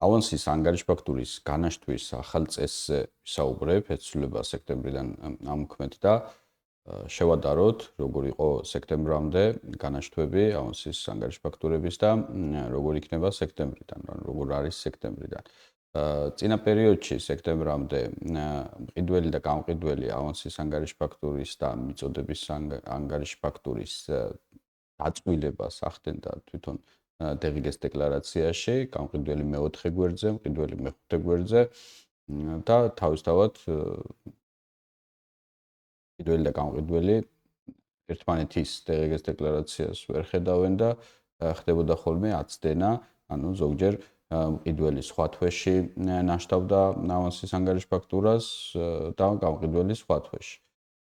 ავანსის ანგარიშფაქტურის განაშტვის ახალ წესზე ვისაუბრებ, ეცვლება სექტემბრიდან ამოქმედ და შევადაროთ, როგორ იყო სექტემბრამდე განაშტვები ავანსის ანგარიშფაქტურების და როგორ იქნება სექტემბრიდან, როგორ არის სექტემბრიდან. წინა პერიოდში სექტემბრამდე მყიდველი და გამყიდველი ავანსის ანგარიშფაქტურის და მიწოდების ანგარიშფაქტურის დაწყვილებას ახდენდა თვითონ დეღიგეს დეკლარაციაში, გამყიდველი მეოთხე გვერდზე, მყიდველი მეხუთე გვერდზე და თავისთავად მყიდველი და გამყიდველი ერთმანეთის დეღიგეს დეკლარაციას ვერ ხედავენ და ხდებოდა ხოლმე აცდენა, ანუ ზოგჯერ მყიდველი სხვა თვეში ნაშტავდა ავანსის ანგარიშფაქტურას და გამყიდველი სხვა თვეში.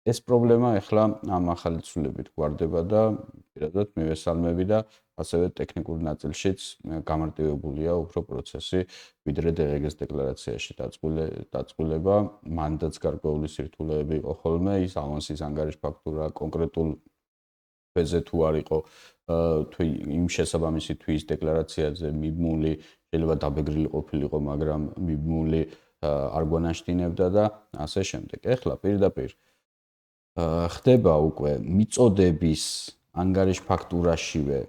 ეს პრობლემა ახლა ამ ახალი ცვლილებით გვარდება და პირადად მივესალმები და ასევე ტექნიკურ ნაწილშიც გამარტივებულია უფრო პროცესი, ვიდრე დეღიგეს დეკლარაციაში დაწყვილება, მანდაც გარკვეული სირთულეები იყო ხოლმე, ის ავანსის ანგარიშფაქტურა კონკრეტულ თვეზე თუ არ იყო თუ იმ შესაბამისი თვის დეკლარაციაზე მიბმული, შეიძლება დაბეგრილი ყოფილიყო, მაგრამ მიბმული არ გვანაშტინებდა და ასე შემდეგ. ეხლა პირდაპირ ხდება უკვე მიწოდების ანგარიშფაქტურაშივე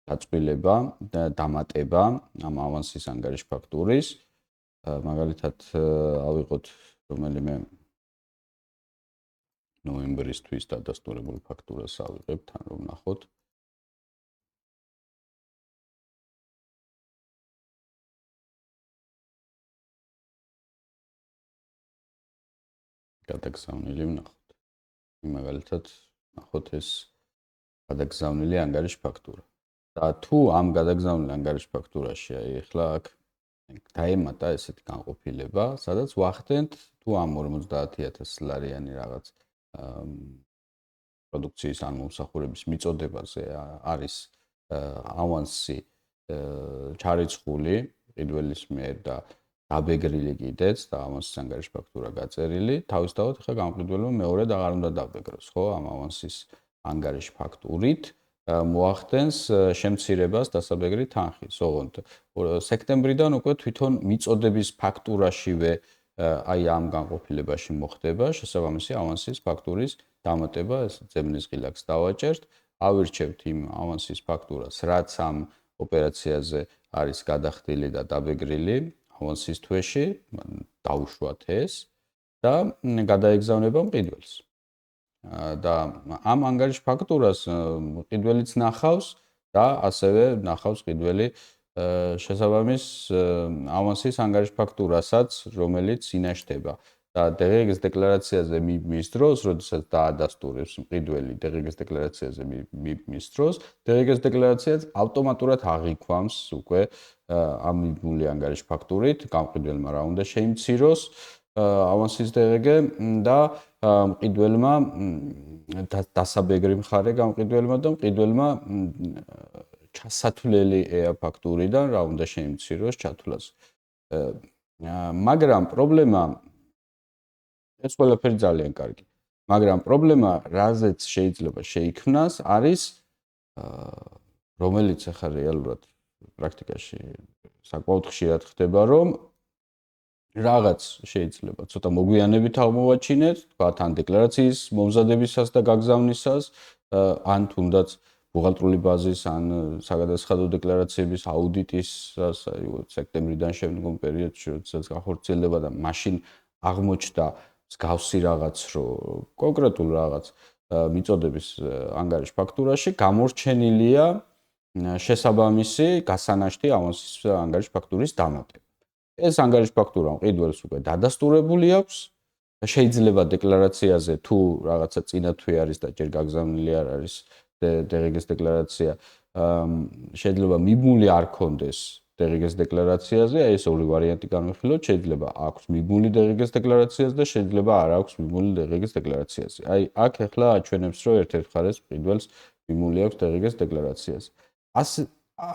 დაწყვილება და დამატება ამ ავანსის ანგარიშფაქტურის. მაგალითად, ავიღოთ რომელიმე ნოემბრისთვის დადასტურებული ფაქტურას ავიღებთ, თან რომ ნახოთ. გადაგზავნილი ვნახოთ. მაგალითად, ნახოთ ეს გადაგზავნილი ანგარიშფაქტურა. და თუ ამ გადაგზავნილ ანგარიშფაქტურაში, აი ახლა აქ დაემატა ესეთი განყოფილება, სადაც ვახდენთ თუ ამ 50,000 ლარიანი რაღაც პროდუქციის ან მომსახურების მიწოდებაზე არის ავანსი ჩარიცხული მყიდველის მიერ და დაბეგრილი კიდეც და ავანსის ანგარიშფაქტურა გაწერილი, თავისთავად ხა გამყიდველმა მეორედ აღარ უნდა დაბეგროს, ხო, ამ ავანსის ანგარიშფაქტურით მოახდენს შემცირებას დასაბეგრი თანხის. ოღონდ სექტემბრიდან უკვე თვითონ მიწოდების ფაქტურაშივე აი ამ განყოფილებაში მოხდება შესაბამისი ავანსის ფაქტურის დამატება, ეს ძებნის ღილაკს დავაჭერთ, ავირჩევთ იმ ავანსის ფაქტურას, რაც ამ ოპერაციაზე არის გადახდილი და დაბეგრილი ავანსის თვეში, დაუშვათ ეს და გადაეგზავნება მყიდველს. და ამ ანგარიშფაქტურას მყიდველიც ნახავს და ასევე ნახავს მყიდველი შესაბამის ავანსის ანგარიშფაქტურასაც, რომელიც ინაშტება. და დეღიგეს დეკლარაციაზე მიბმის დროს, როდესაც დაადასტურებს მყიდველი დეღიგეს დეკლარაციაზე მიბმის დროს, დეღიგეს დეკლარაციაც ავტომატურად აღიქვამს უკვე ამ მიბმული ანგარიშფაქტურით, გამყიდველმა რა უნდა შეიმციროს ავანსის დეღიგე და მყიდველმა დასაბეგრი მხარე გამყიდველმა და მყიდველმა ჩასათვლელი EA ფაქტურიდან რა უნდა შეიმციროს ჩათვლას. მაგრამ პრობლემა ეს ყველაფერი ძალიან კარგი. მაგრამ პრობლემა, რაზეც შეიძლება შეიქმნას, არის რომელიც ახლა რეალურად პრაქტიკაში საკმაოდ ხშირად ხდება, რომ რაღაც შეიძლება ცოტა მოგვიანებით აღმოვაჩინეთ, თქვათ ან დეკლარაციის მომზადებისას და გაგზავნისას, ან თუნდაც ბუღალტრული ბაზის ან საგადასახადო დეკლარაციების აუდიტისას, აი სექტემბრიდან შემდგომ პერიოდში, როდესაც გახორციელდება და მაშინ აღმოჩნდა მსგავსი რაღაც, რომ კონკრეტულ რაღაც მიწოდების ანგარიშფაქტურაში გამორჩენილია შესაბამისი გასანაშტი ავანსის ანგარიშფაქტურის დამატება. ეს ანგარიშფაქტურა მყიდველს უკვე დადასტურებული აქვს და შეიძლება დეკლარაციაზე თუ რაღაცა წინა თვე არის და ჯერ გაგზავნილი არ არის დეღიგეს დეკლარაცია, შეიძლება მიბმული არ ქონდეს დეღიგეს დეკლარაციაზე, აი ეს ორი ვარიანტი განვიხილოთ, შეიძლება აქვს მიბმული დეღიგეს დეკლარაციაზე და შეიძლება არ აქვს მიბმული დეღიგეს დეკლარაციაზე. აი აქ ახლა აჩვენებს, რომ ერთ-ერთ მხარეს მყიდველს მიბმული აქვს დეღიგეს დეკლარაციაზე.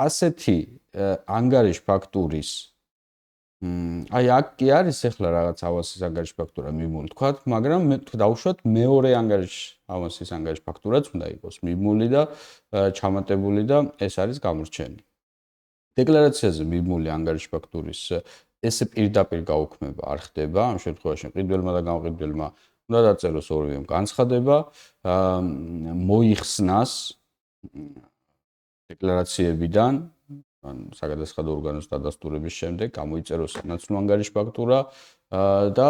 ასეთი ანგარიშფაქტურის აი აქ კი არის ახლა რაღაც ავანსის ანგარიშფაქტურა მიბმული თქვათ, მაგრამ მე დავუშვათ მეორე ავანსის ანგარიშფაქტურაც უნდა იყოს მიბმული და ჩამატებული და ეს არის გამორჩენილი. დეკლარაციაზე მიმული ანგარიშ ფაქტურის ესე პირდაპირ გაუქმება არ ხდება. ამ შემთხვევაში მყიდველმა და გამყიდველმა უნდა დაწეროს ორივემ განცხადება, მოიხსნას დეკლარაციებიდან, ან საგადასახადო ორგანოს დადასტურების შემდეგ გამოიწეროს სანაცვლო ანგარიშ ფაქტურა და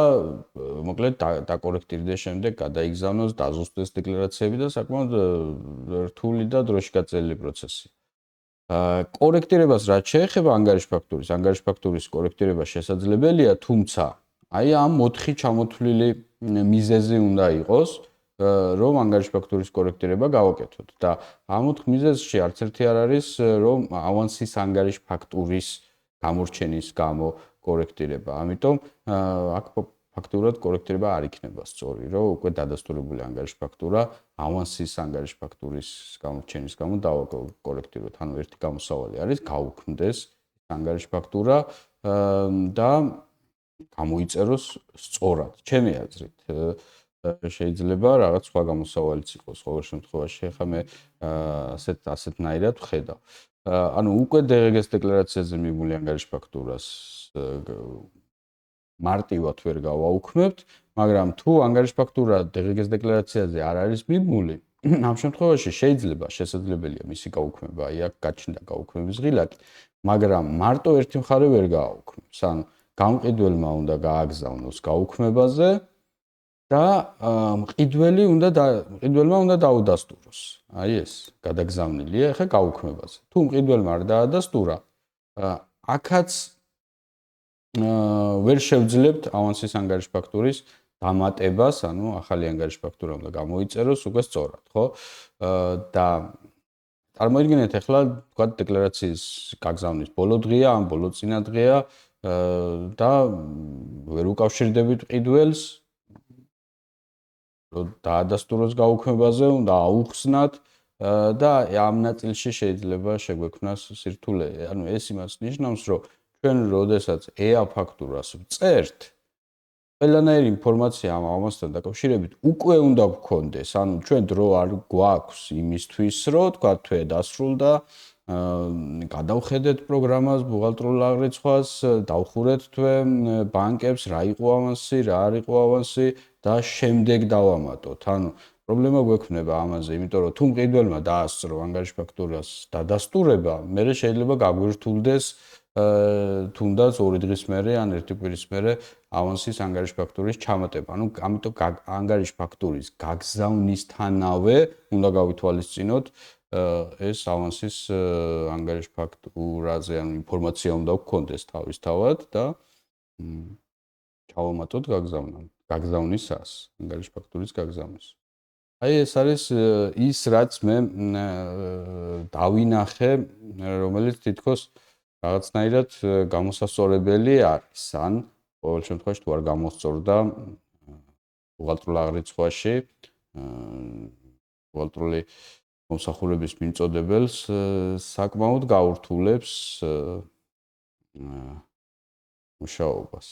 მოკლედ დაკორექტირდეს შემდეგ, გადაიგზავნოს, დაზუსტდეს დეკლარაციები და საკმაოდ რთული და დროში გაწელილი პროცესია. კორექტირებას რაც შეეხება ანგარიშ ფაქტურის კორექტირება შესაძლებელია, თუმცა აი ამ 4 ჩამოთვლილი მიზეზი უნდა იყოს, რომ ანგარიშ ფაქტურის კორექტირება გავაკეთოთ და ამ 4 მიზეზში არც ერთი არ არის, რომ ავანსის ანგარიშ ფაქტურის გამორჩენის გამო კორექტირება. ამიტომ აქ ფაქტურად კორექტირება არ იქნება სწორი, რომ უკვე დადასტურებული ანგარიშ ფაქტურა ავანსის ანგარიშ ფაქტურის გამორჩენის გამო დავაკორექტიროთ. ანუ ერთი გამოსავალი არის გაუქმდეს ანგარიშ ფაქტურა და გამოიწეროს სწორად. ჩემი აზრით შეიძლება რაღაც სხვა გამოსავალიც იყოს ყოველ შემთხვევაში. ახლა მე ასეთნაირად ვხედავ. ანუ უკვე დღეს დეკლარაციაზე მიმული ანგარიშ ფაქტურას მარტივად ვერ გავაუქმებთ, მაგრამ თუ ანგარიშ ფაქტურა დღეს დეკლარაციაზე არ არის მიმული, ამ შემთხვევაში შესაძლებელია მისი გაუქმება, აი აქ გაჩნდა გაუქმების ღილაკი, მაგრამ მარტო ერთი მხარე ვერ გააუქმებს. ანუ გამყიდველმა უნდა გააგზავნოს გაუქმებაზე და მყიდველმა უნდა დაუდასტუროს. აი ეს გადაგზავნილია ახლა გაუქმებაზე. თუ მყიდველმა არ დაადასტურა, აქაც ვერ შევძლებთ ავანსის ანგარიშ ფაქტურის დამატებას, ანუ ახალი ანგარიშ ფაქტურა უნდა გამოიწეროს უკვე სწორად, ხო? და წარმოიდგინეთ ახლა თქვა დეკლარაციის გაგზავნის ბოლო დღეა, ან ბოლო წინა დღეა და ვერ უკავშირდებით მყიდველს, რომ დაადასტუროს გაუქმებაზე, უნდა აუხსნათ და ამ ნაწილში შეიძლება შეგვექმნას სირთულე. ანუ ეს იმას ნიშნავს, რომ ჩვენ როდესაც EA ფაქტურას ვწერთ, ყველანაირი ინფორმაცია ამასთან დაკავშირებით უკვე უნდა გქონდეს. ანუ ჩვენ დრო არ გვაქვს იმისთვის, რომ თქვა თვე დასრულდა, გადავხედეთ პროგრამას, ბუღალტრულ აღრიცხვას, დავხურეთ თვე ბანკებს, რა იყო ავანსი, რა არ იყო ავანსი და შემდეგ დავამატოთ. ანუ პრობლემა გვექნება ამაზე, იმიტომ რომ თუ მყიდველმა დაასწრო ანგარიშ ფაქტურას დადასტურება, მერე შეიძლება გაგვირთულდეს თუნდაც 2 დღის მერე ან 1 კვირის მერე ავანსის ანგარიშ ფაქტურის ჩამატება. ანუ ამიტომ ანგარიშ ფაქტურის გაგზავნისთანავე უნდა გავითვალისწინოთ ეს ავანსის ანგარიშ ფაქტურაზე ან ინფორმაცია უნდა გქონდეს თავისთავად და ჩავამატოთ გაგზავნისას, ანგარიშ ფაქტურის გაგზავნის. აი ეს არის ის, რაც მე დავინახე, რომელიც თითქოს რაღაცნაირად გამოსასწორებელი არის, ან ყოველ შემთხვევაში თუ არ გამოსწორდა ბუღალტრულ აღრიცხვაში ბუღალტრული მომსახურების მიმწოდებელს საკმაოდ გაურთულებს მუშაობას.